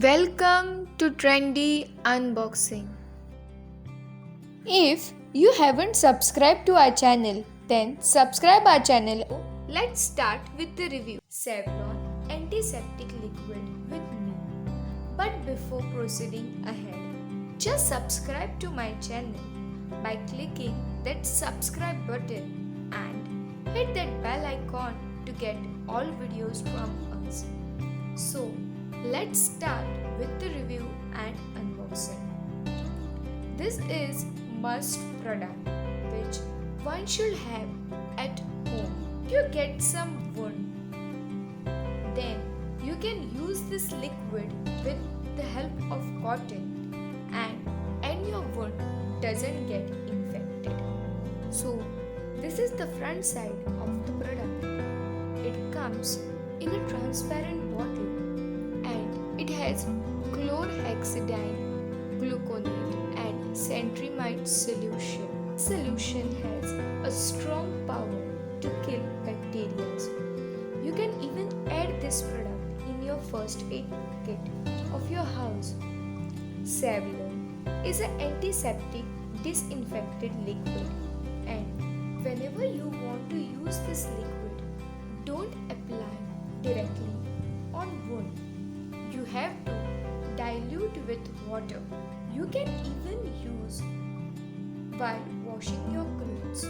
Welcome to Trendy Unboxing. If you haven't subscribed to our channel, then subscribe our channel. Let's start with the review. Savlon Antiseptic Liquid with me. But before proceeding ahead, just subscribe to my channel by clicking that subscribe button and hit that bell icon to get all videos from us. So, let's start with the review and unboxing. This is must product which one should have at home. If you get some wound, then you can use this liquid with the help of cotton and your wound doesn't get infected. So this is the front side of the product. It comes in a transparent bottle and it has chlorhexidine, gluconate and cetrimide solution. Solution has a strong power to kill bacteria. You can even add this product in your first aid kit of your house. Savlon is an antiseptic disinfectant liquid, and whenever you want to use this liquid, don't apply directly on wound. You have to dilute with water. You can even use while washing your clothes.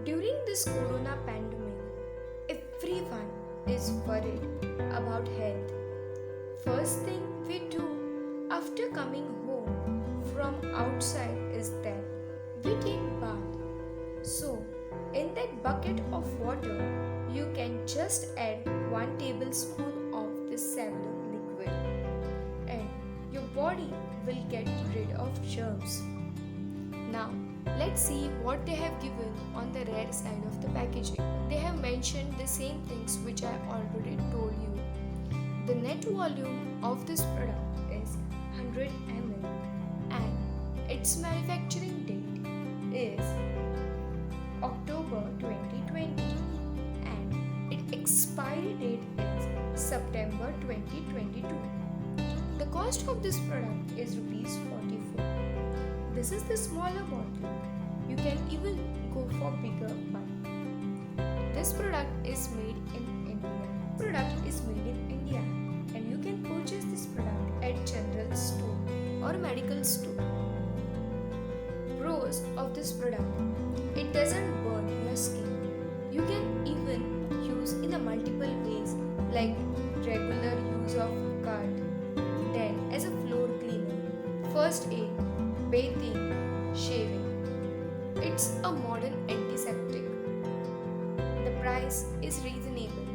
During this corona pandemic, everyone is worried about health. First thing we do after coming home from outside is that we take bath. So, in that bucket of water, you can just add 1 tablespoon of this Savlon liquid and your body will get rid of germs. Now, let's see what they have given on the rare side of the packaging. They have mentioned the same things which I already told you. The net volume of this product is 100 ml and its manufacturing date is October 2020 and its expiry date is September 2022. The cost of this product is Rs 44. This is the smaller bottle. You can even go for bigger one. This product is made in India. Product is made in India and you can purchase this product at general store or medical store. Pros of this product: it doesn't burn your skin. You can even use in a multiple ways like regular use of card, then as a floor cleaner, first aid, bathing, shaving. It's a modern antiseptic. The price is reasonable.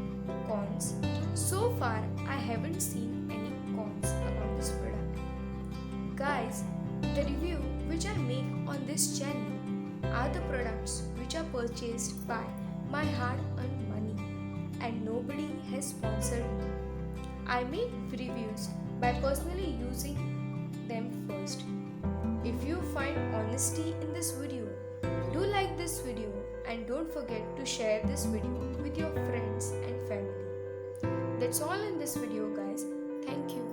Cons: so far I haven't seen any cons about this product. Guys, the review which I make on this channel are the products which are purchased by my hard-earned money and nobody has sponsored me. I make reviews by personally using them first. If you find honesty in this video, do like this video and don't forget to share this video with your friends and family. That's all in this video, guys. Thank you.